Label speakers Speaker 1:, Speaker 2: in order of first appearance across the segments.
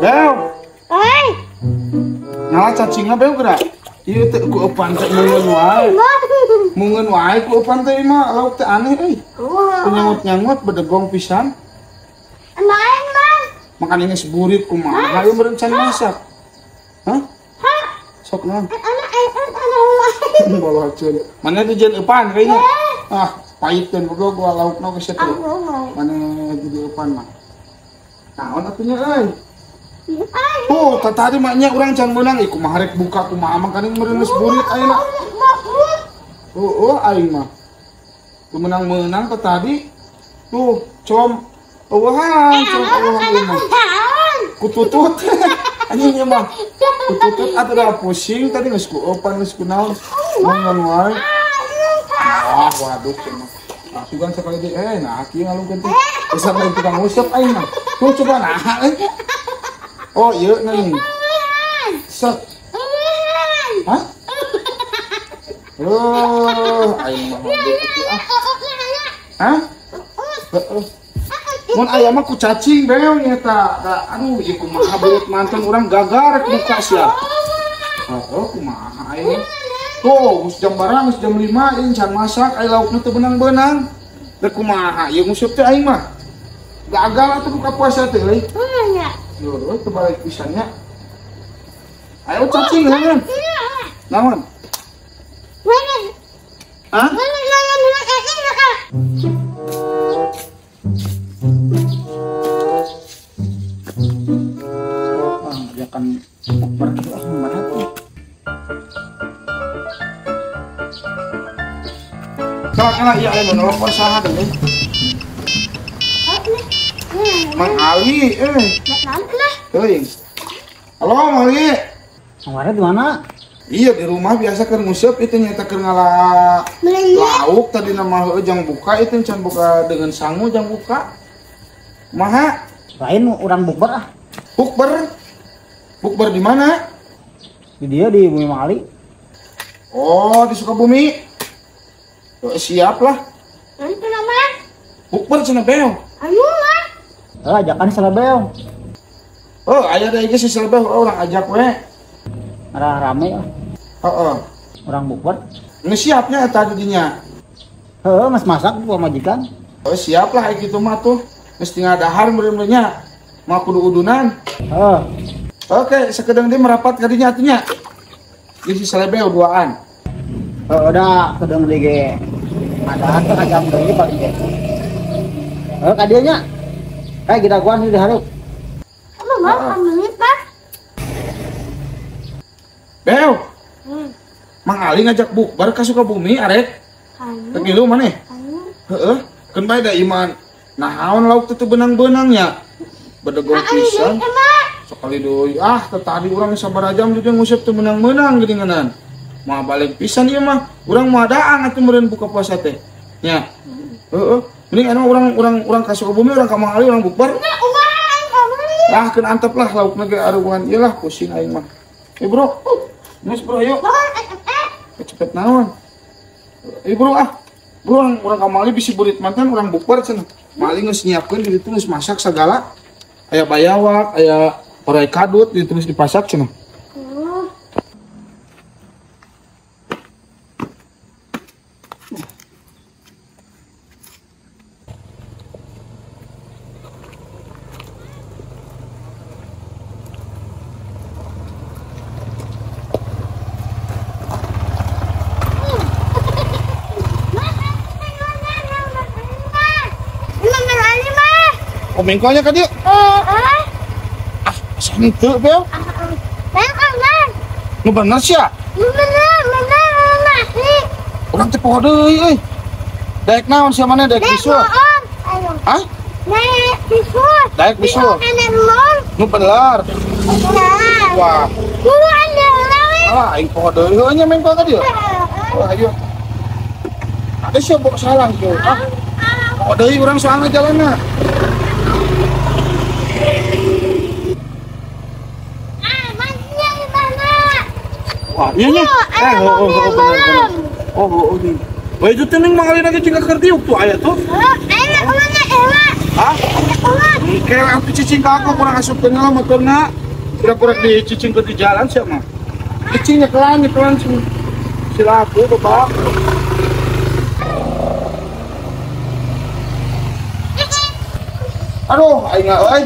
Speaker 1: Bel. Oi. Ngalah cacingna bel geura. Ieu teh ku eupan teh mungeun wae. Mungeun wae ku eupan teh mah lauk teh aneh euy. Nyangut-nyangut bedegong pisan.
Speaker 2: Main, Bang.
Speaker 1: Makan ini seburit kumaha aya berencana masak. Hah? Sok naon?
Speaker 2: Anak
Speaker 1: Boloceun. Mana teh jeung eupan kayaknya. Ah, pahitkeun boga gua laukna geus teh. Mana jadi eupan mah. Naon atunya euy? Tuh, tadi maknya orang can menang iku mah rek buka kumaha mah kan meureun burit ayeuna. Aing mah. Tuh menang-menang tadi. Tuh, com eueuhan, com eueuhan mah. Kututut. Anjing ieu mah. Kututut atuh da pusing tadi geus ku eupan geus ku naon. Mungan wae. Ah, waduh cenah. Nah, sugan sakali deui nah kieu ngalungkeun teh. Bisa meureun tukang nguseup aing mah. Tuh coba naha euy. Oh iya nih. Set. Hah? Aing mah gitu ah. Hah? Mun aya mah ku cacing beong nya ta. Aduh ieu kumaha beut manten urang gagar buka sia. Kumaha aing. Tuh, geus jam barang geus jam 5 ieu can masak aya laukna teu benang-benang. Da kumaha ieu nguseup teh aing mah. Gagal atuh buka puasa teh euy. Yo, terbalik pisannya. Ayo cacing hangan. Naon? Hah? Dia kan berdoa mana tuh? Kalau iya ada nelfon saha deui. Mang Ali, halo Mang Ali.
Speaker 3: Kemarin di mana?
Speaker 1: Iya di rumah biasa keur nguseup itu nyata keur ngala lauk tadi nama jang buka itu can buka dengan sangu jang buka. Kumaha?
Speaker 3: Lain orang bukber ah.
Speaker 1: Bukber? Bukber di mana?
Speaker 3: Di dia di Bumi Mang Ali.
Speaker 1: Oh di Sukabumi. Siap lah.
Speaker 2: Nanti nama?
Speaker 1: Bukber cenah beong.
Speaker 2: Anu mah.
Speaker 3: Ajakan Selebeo.
Speaker 1: Oh, aya da ieu si Selebeo orang ajak we.
Speaker 3: Arah rame lah.
Speaker 1: Heeh.
Speaker 3: Orang bukber.
Speaker 1: Geus siapnya eta didinya.
Speaker 3: Heeh, mas masak ku majikan.
Speaker 1: Oh, siap lah kayak gitu mah tuh. Geus tinggal dahar bener-benernya. Mau kudu udunan.
Speaker 3: Heeh.
Speaker 1: Oke, sakedeung dia merapat ka dinya atunya. Di si Selebeo duaan.
Speaker 3: Heeh, udah kedeung di ge. Ada teh jam deui paling ge. Heeh, ka dieu nya. Kita gua nih di hareup.
Speaker 2: Apa mau menit, Pak?
Speaker 1: Beo. Mang Ali ngajak bukber ka Sukabumi arek. Teu kilu maneh? Heeh, keun bae da iman. Naon lauk teu benang-benangnya. Bedegong pisan. Sakali deui tadi urang sabaraha jam juga nguseup teu benang-benang geuninganan. Mah balik pisan ieu mah. Urang mah daang atuh meureun buka puasa teh. Nya. Heeh. Mending anu orang ka Sukabumi orang ka Mang Ali orang bukber. Lah keun antep lah laukna ge arugan ieu lah pusing aing mah. Bro. Geus bro ayo. Cepet naon? Bro Bro orang ka Mang Ali bisi burit mantan orang bukber cenah. Mang Ali geus nyiapkeun di ditu geus masak sagala. Aya bayawak, aya orai kadut di ditu geus dipasak cenah. Mengkolnya ka dieu? Asa henteu Bel? Nu bener sia?
Speaker 2: Bener.
Speaker 1: Urang teh poho deui euy. Daek naon sia maneh daek bisul? Hah?
Speaker 2: Daek bisul.
Speaker 1: Daek bisul. Nu bener. Wah.
Speaker 2: Guru anda lawan.
Speaker 1: Alah aing poho deui heuh nya mengkol ka dieu. Ayo. Ada siapa salah tuh? Oh, dari orang soalnya jalannya.
Speaker 2: Masnya di mana?
Speaker 1: Wah, iya nya. Benar. Oh, ini. Oh, itu tenang mangalin aja jika kertiuk tuh ayat tuh.
Speaker 2: Enak kemana enak?
Speaker 1: Hah?
Speaker 2: Enak kemana?
Speaker 1: Kayak aku cicing ke aku kurang asup ke ngalah motornya. Kurang dicicing ke di jalan siapa? Cicingnya kelan sih. Silaku bapak. Aduh, aing euy.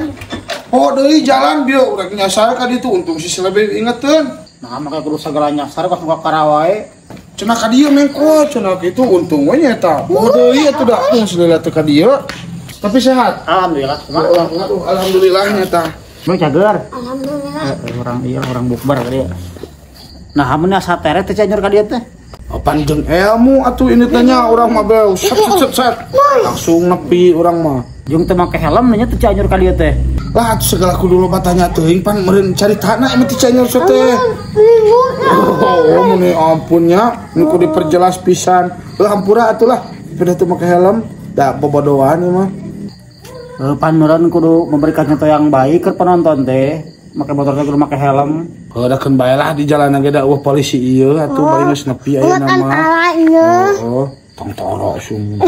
Speaker 1: Oh, deui jalan dia urang nyasar ka ditu untung si lebih ingeteun.
Speaker 3: Nah, makanya kudu segala nyasar pas muka karawae.
Speaker 1: Cenah ka dieu mengko cenah kitu untung we nya eta. Oh, deui atuh da aku segala teh ka dieu. Tapi sehat.
Speaker 3: Alhamdulillah.
Speaker 1: Aduh, alhamdulillah nya eta.
Speaker 3: Mau cager.
Speaker 2: Alhamdulillah.
Speaker 3: Orang bukber ka dia. Nah, amun asa tere teh canyor ka dia teh.
Speaker 1: Apaan jeung ilmu atuh ini tanya orang mah beu. Set. Langsung nepi orang mah.
Speaker 3: Jeung teu make helm nya teh canyor ka dia teh.
Speaker 1: Lah atuh segala kudu loba tanya teuing pan meureun caritana emang teh canyor so teh. Oh, meni ampunnya, nu kudu diperjelas pisan. Lah hampura atuh lah, pada teu make helm, da bobodohan ieu mah.
Speaker 3: Pan meureun kudu memberikan contoh yang baik ke penonton teh. Make motor teh kudu make helm.
Speaker 1: Heudakeun bae lah di jalanan ge da polisi ieu atuh bari geus nepi aya nama. Oh, tong toro sung.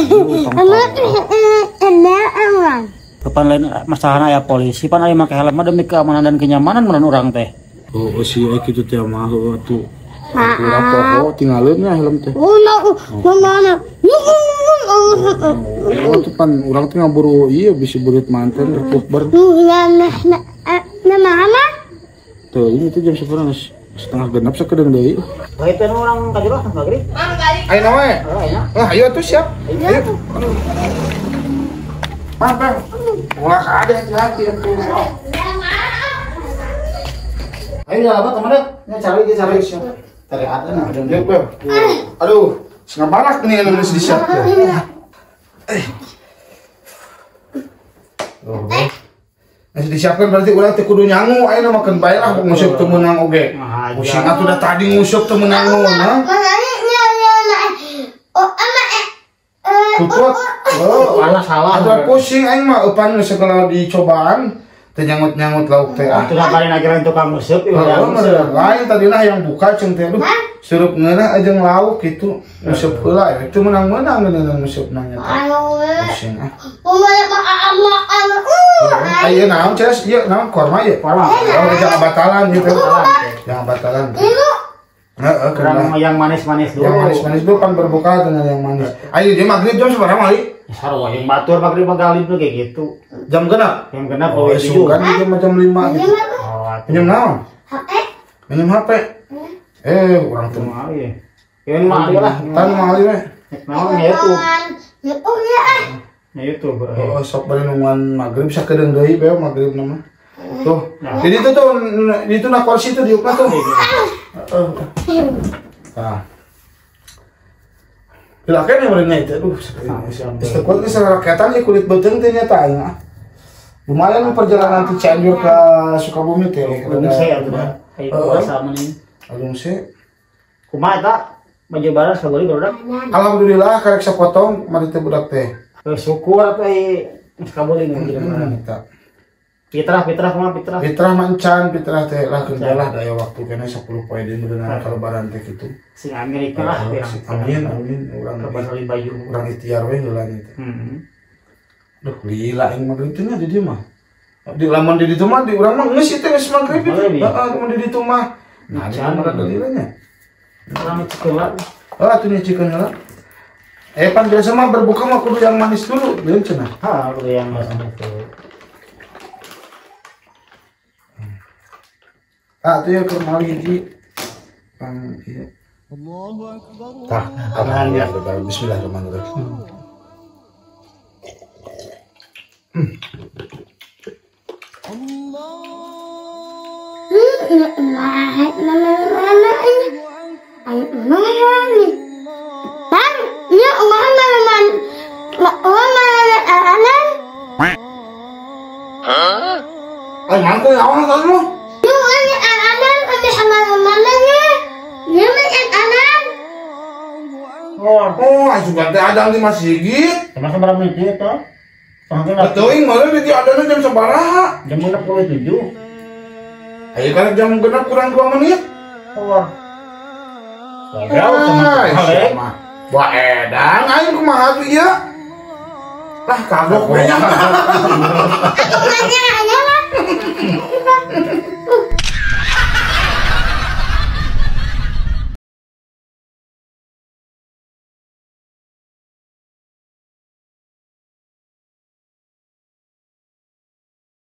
Speaker 3: Kapan lain masalahna aya polisi pan aya make helm mah demi keamanan dan kenyamanan meureun urang teh.
Speaker 1: Oh, si kitu teh mah atuh. Urang pokok tinggalin nya helm teh.
Speaker 2: Mana?
Speaker 1: Oh, tuh pan urang teh ngaburu ieu bisi burit manten rekupber.
Speaker 2: Nama?
Speaker 1: Tuh, ini tuh jam 11:30 sakedeung deui.
Speaker 3: Bae teh urang ka jero maghrib.
Speaker 1: Ayo nawe. Ah, ayo tuh siap. Ayo. Bang. Wah, ada hati-hati atuh.
Speaker 3: Ayo jalan apa teman deh? Nya cari siap. Cari ada nah ada.
Speaker 1: Yuk, Bang. Aduh, setengah barak nih yang nulis di siap. Masih disiapkan berarti ulah teh kudu nyangu ayeuna makan bae lah nguseup teu meunang oge. Pusing atuh da tadi nguseup teu meunang nah. Tutut. Oh,
Speaker 3: salah.
Speaker 1: Ada pusing aing mah eupan segala dicobaan teh nyangut-nyangut lauk teh.
Speaker 3: Atuh ngapain ajaran tukang nguseup ieu
Speaker 1: lain tadina yang buka ceung teh aduh surup ngeunah ajeung lauk kitu nguseup heula ya teu meunang-meunang ngeunah nguseup nanya teh. Pusing ah. Ayo naon ceres ieu naon korma ieu. Oh, jangan batalan gitu. Jangan batalan. Heeh,
Speaker 3: kurang yang manis-manis dulu.
Speaker 1: Yang manis-manis dulu kan berbuka dengan yang manis. Ayo dia maghrib jam seberapa kali?
Speaker 3: Sarua yang batur maghrib magalib tuh kayak gitu.
Speaker 1: Jam genap?
Speaker 3: Jam genap
Speaker 1: oh,
Speaker 3: itu
Speaker 1: kan jam macam 5 gitu.
Speaker 3: Oh,
Speaker 1: pinjam naon? Minum HP. Orang tuh
Speaker 3: mah ieu. Yang mah lah.
Speaker 1: Tan mah ieu.
Speaker 3: Naon YouTube.
Speaker 2: YouTube ya.
Speaker 3: Ya YouTube.
Speaker 1: Oh, sok bari nungguan maghrib sakedeung deui bae maghrib nama. Tuh. Jadi itu na kursi tuh diukna tuh. Nah. Silakan yang merenya itu. Aduh, setelah itu raketan ya kulit beteng teh nyata aing. Lumayan perjalanan ti Cianjur ke Sukabumi teh.
Speaker 3: Alung saya tuh. Ayo puasa meuning.
Speaker 1: Alung se.
Speaker 3: Kumaha eta? Baju baras sabari barudak.
Speaker 1: Alhamdulillah karek sapotong mari teh budak teh.
Speaker 3: Syukur atuh Sukabumi gitu. Fitrah kumaha fitrah?
Speaker 1: Fitrah mancan, fitrah teh lah kendala daya waktu kena 10 poe di meunang kalebaran teh kitu.
Speaker 3: Sing Amerika lah
Speaker 1: amin urang
Speaker 3: kebasali baju.
Speaker 1: Urang ikhtiar we heula nya teh. Duh lila aing maghrib teh nya di dieu mah. Di lamun di ditu mah di urang mah geus teh geus maghrib. Heeh, di ditu mah. Nah, jangan mah lila nya.
Speaker 3: Urang cikeun.
Speaker 1: Oh, atuh nyicikeun heula. Pan biasa mah berbuka mah kudu yang manis dulu, beun cenah.
Speaker 3: Kudu yang manis dulu.
Speaker 1: Itu ya kurma hiji. Pang ieu. Allahu Akbar. Alhamdulillah. Bismillahirrahmanirrahim. Mangkuk awang kamu.
Speaker 3: keluar.
Speaker 1: Oh, asupan teh ada di masjid.
Speaker 3: Sama seberapa menit itu?
Speaker 1: Betul, malah di adanya jam sabaraha.
Speaker 3: Jam 67.
Speaker 1: Ayo kan jam genap kurang 2 menit.
Speaker 3: Keluar. Jauh sama Alek.
Speaker 1: Wah edan, ayo kumaha tuh ya? Lah kagok we nya.
Speaker 2: Aku nanya aja lah.